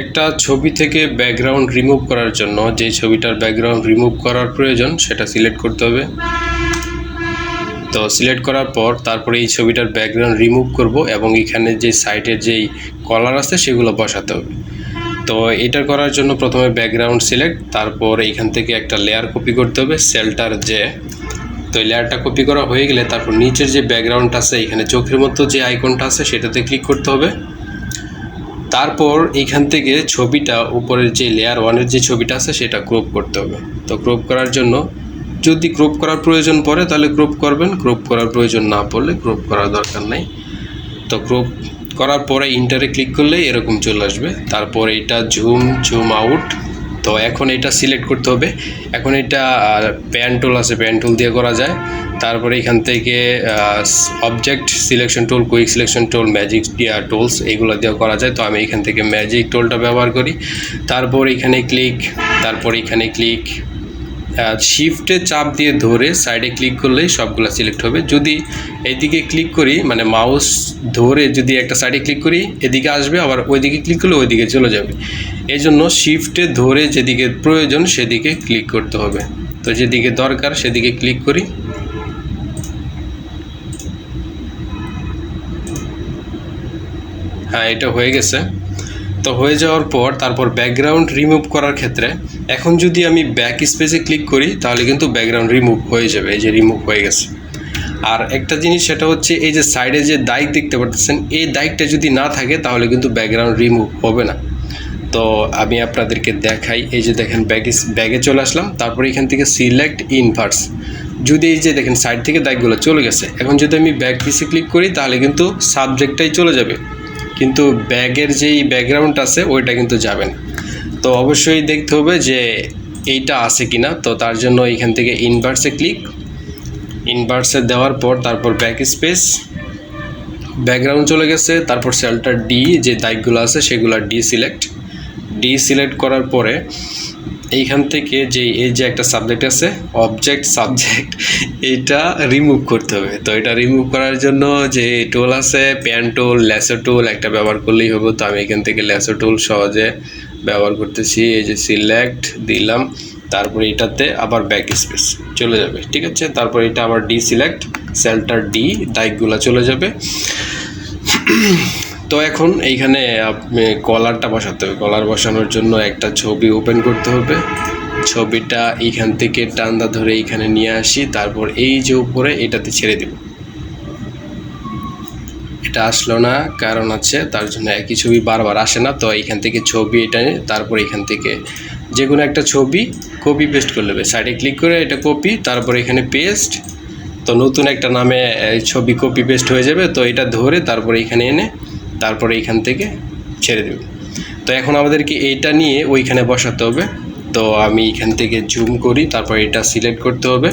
একটা ছবি থেকে ব্যাকগ্রাউন্ড রিমুভ করার জন্য যে ছবিটার ব্যাকগ্রাউন্ড রিমুভ করার প্রয়োজন সেটা সিলেক্ট করতে হবে। তো সিলেক্ট করার পর তারপরে এই ছবিটার ব্যাকগ্রাউন্ড রিমুভ করব এবং এখানে যে সাইডের যেই কলার আছে সেগুলো বসাতে হবে। তো এটা করার জন্য প্রথমে ব্যাকগ্রাউন্ড সিলেক্ট, তারপর এইখান থেকে একটা লেয়ার কপি করতে হবে সেলটার যে। তো এই লেয়ারটা কপি করা হয়ে গেলে তারপর নিচের যে ব্যাকগ্রাউন্ড আছে এখানে চোখের মতো যে আইকনটা আছে সেটাতে ক্লিক করতে হবে। তারপর এইখান থেকে ছবিটা উপরের যে লেয়ার ওয়ানের যে ছবিটা আছে সেটা ক্রপ করতে হবে। তো ক্রপ করার জন্য যদি ক্রপ করার প্রয়োজন পড়ে তাহলে ক্রপ করবেন, ক্রপ করার প্রয়োজন না পড়লে ক্রপ করার দরকার নেই। তো ক্রপ করার পরে ইন্টারে ক্লিক করলেই এরকম চলে আসবে। তারপর এটা জুম আউট। তো এখন এটা সিলেক্ট করতে হবে। এখন এটা প্যান টুল আছে, প্যান টুল দিয়ে করা যায়। তারপরে এখান থেকে object selection tool, quick selection tool, magic tools এগুলো দিয়ে করা যায়। তো আমি এখান থেকে ম্যাজিক টুলটা ব্যবহার করি। তারপর এখানে ক্লিক, তারপর এখানে ক্লিক, শিফটে চাপ দিয়ে ধরে সাইডে ক্লিক করলেই সবগুলো সিলেক্ট হবে। যদি এইদিকে ক্লিক করি মানে মাউস ধরে যদি একটা সাইডে ক্লিক করি এদিকে আসবে, আবার ওইদিকে ক্লিক করলে ওইদিকে চলে যাবে। এই জন্য শিফটে ধরে যেদিকে প্রয়োজন সেদিকে ক্লিক করতে হবে। তো যেদিকে দরকার সেদিকে ক্লিক করি। হ্যাঁ, এটা হয়ে গেছে। তো হয়ে যাওয়ার পর তারপর ব্যাকগ্রাউন্ড রিমুভ করার ক্ষেত্রে এখন যদি আমি ব্যাক স্পেসে ক্লিক করি তাহলে কিন্তু ব্যাকগ্রাউন্ড রিমুভ হয়ে যাবে। এই যে রিমুভ হয়ে গেছে। আর একটা জিনিস সেটা হচ্ছে এই যে সাইডে যে দাগ দেখতে পাচ্ছেন এই দাগটা যদি না থাকে তাহলে কিন্তু ব্যাকগ্রাউন্ড রিমুভ হবে না। তো আমি আপনাদেরকে দেখাই। এই যে দেখেন ব্যাগে চলে আসলাম, তারপর এখান থেকে সিলেক্ট ইনভার্স। যদি এই যে দেখেন সাইড থেকে দাগগুলো চলে গেছে, এখন যদি আমি ব্যাক পিসে ক্লিক করি তাহলে কিন্তু সাবজেক্টটাই চলে যাবে, কিন্তু ব্যাগের যেই ব্যাকগ্রাউন্ড আছে ওইটা কিন্তু যাবে না। তো অবশ্যই দেখতে হবে যে এইটা আছে কিনা। তো তার জন্য এখান থেকে ইনভার্সে ক্লিক, ইনভার্সে দেওয়ার পর তারপর ব্যাক স্পেস, ব্যাকগ্রাউন্ড চলে গেছে। তারপর সেলটার ডি যে দাগগুলো আছে সেগুলো ডি সিলেক্ট করার পরে এইখান থেকে যে এই যে একটা সাবজেক্ট আছে সাবজেক্ট এটা রিমুভ করতে হবে। তো এটা রিমুভ করার জন্য যে টুল আছে প্যান টুল, ল্যাসো টুল একটা ব্যবহার করলেই হবে। তো আমি এখান থেকে ল্যাসো টুল সহজে ব্যবহার করতেছি। এই যে সিলেক্ট দিলাম, তারপরে এটাতে আবার ব্যাক স্পেস চলে যাবে, ঠিক আছে। তারপর এটা আবার ডি সিলেক্ট, সেলটার ডি, দাগগুলো চলে যাবে। তো এখন এইখানে আপনি কলারটা বসাতে হবে। কলার বসানোর জন্য একটা ছবি ওপেন করতে হবে। ছবিটা এইখান থেকে টান্দা ধরে এইখানে নিয়ে আসি, তারপর এই যে উপরে এটাতে ছেড়ে দেব। এটা আসলো না, কারণ আছে, তার জন্য একই ছবি বারবার আসে না। তো এইখান থেকে ছবি এটা, তারপর এখান থেকে যে কোনো একটা ছবি কপি পেস্ট করে নেবে। সাইডে ক্লিক করে এটা কপি, তারপর এখানে পেস্ট। তো নতুন একটা নামে ছবি কপি পেস্ট হয়ে যাবে। তো এটা ধরে তারপরে এখানে এনে তারপরে এইখান থেকে ছেড়ে দেব। তো এখন আমাদেরকে এইটা নিয়ে ওইখানে বসাতে হবে। তো আমি এখান থেকে জুম করি, তারপর এটা সিলেক্ট করতে হবে।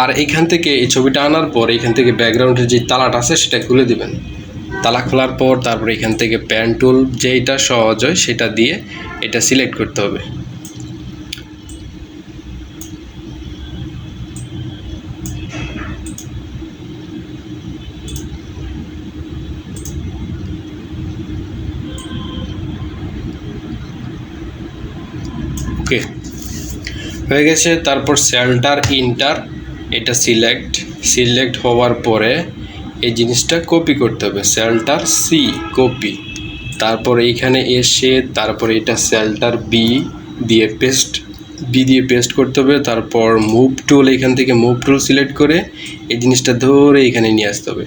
আর এইখান থেকে এই ছবিটা আনার পর এইখান থেকে ব্যাকগ্রাউন্ডের যে তালাটা আছে সেটা খুলে দিবেন। তালা খোলার পর তারপর এখান থেকে প্যান টুল যেটা সহজ হয় সেটা দিয়ে এটা সিলেক্ট করতে হবে। ওকে, হয়ে গেছে। তারপর সেলটার ইন্টার, এটা সিলেক্ট হওয়ার পরে এই জিনিসটা কপি করতে হবে। সেলটার সি কপি, তারপর এইখানে এসে তারপর এটা সেলটার বি দিয়ে পেস্ট করতে হবে। তারপর মুভ টুল, এখান থেকে মুভ টুল সিলেক্ট করে এই জিনিসটা ধরে এখানে নিয়ে আসতে হবে।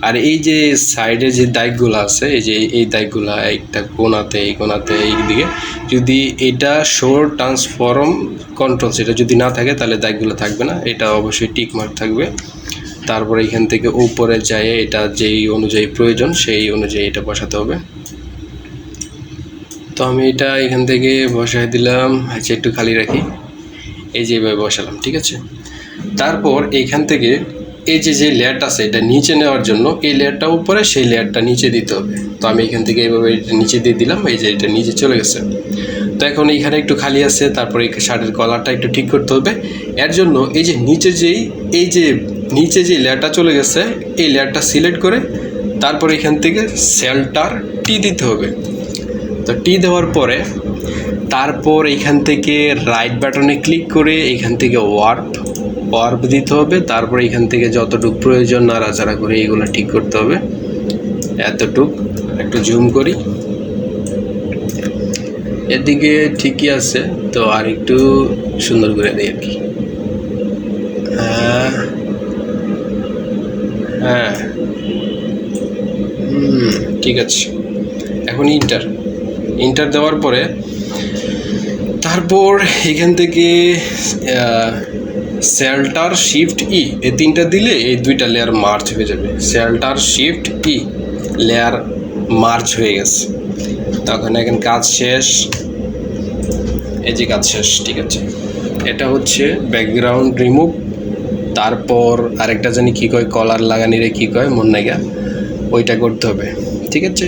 আর এই যে সাইডে যে দাগগুলো আছে এই যে এই দাগগুলো একটা কোণাতে এই কোণাতে এই দিকে, যদি এটা শো ট্রান্সফর্ম কন্ট্রোল সেটা যদি না থাকে তাহলে দাগগুলো থাকবে না, এটা অবশ্যই টিক মার্ক থাকবে। তারপর এখান থেকে উপরে যায় এটা যেই অনুযায়ী প্রয়োজন সেই অনুযায়ী এটা বসাতে হবে। তো আমি এটা এখান থেকে বসাই দিলাম। আচ্ছা, একটু খালি রাখি, এই যে এইভাবে বসালাম, ঠিক আছে। তারপর এইখান থেকে এই যে লেয়ারটা আছে এটা নিচে নেওয়ার জন্য এই লেয়ারটা উপরে সেই লেয়ারটা নিচে দিতে হবে। তো আমি এখান থেকে এইভাবে এটা নিচে দিয়ে দিলাম, এই যে এটা নিচে চলে গেছে। তো এখন এইখানে একটু খালি আছে, তারপরে এই শার্টের কলারটা একটু ঠিক করতে হবে। এর জন্য এই যে নিচে যে লেয়ারটা চলে গেছে এই লেয়ারটা সিলেক্ট করে তারপর এখান থেকে সেলটার টি দিতে হবে। তো টি দেওয়ার পরে তারপর এইখান থেকে রাইট বাটনে ক্লিক করে এইখান থেকে ওয়ার্প দিতে হবে। তারপর এইখান থেকে যতটুকু প্রয়োজন নাড়াচাড়া করে এইগুলো ঠিক করতে হবে। এতটুক একটু জুম করি, এদিকে ঠিকই আছে, তো আর একটু সুন্দর করে দিই আর কি। হ্যাঁ, ঠিক আছে। এখন ইন্টার দেওয়ার পরে তারপর এখান থেকে সেল্টার শিফট ই এই তিনটা দিলে এই দুইটা লেয়ার মার্চ হয়ে যাবে। সেল্টার শিফট ই, লেয়ার মার্চ হয়ে গেছে। তখন এখন কাজ শেষ, এই যে কাজ শেষ। ঠিক আছে, এটা হচ্ছে ব্যাকগ্রাউন্ড রিমুভ। তারপর আরেকটা জানি কী কয়, কলার লাগানিরে কী কয় মন নাইগা, ওইটা করতে হবে। ঠিক আছে।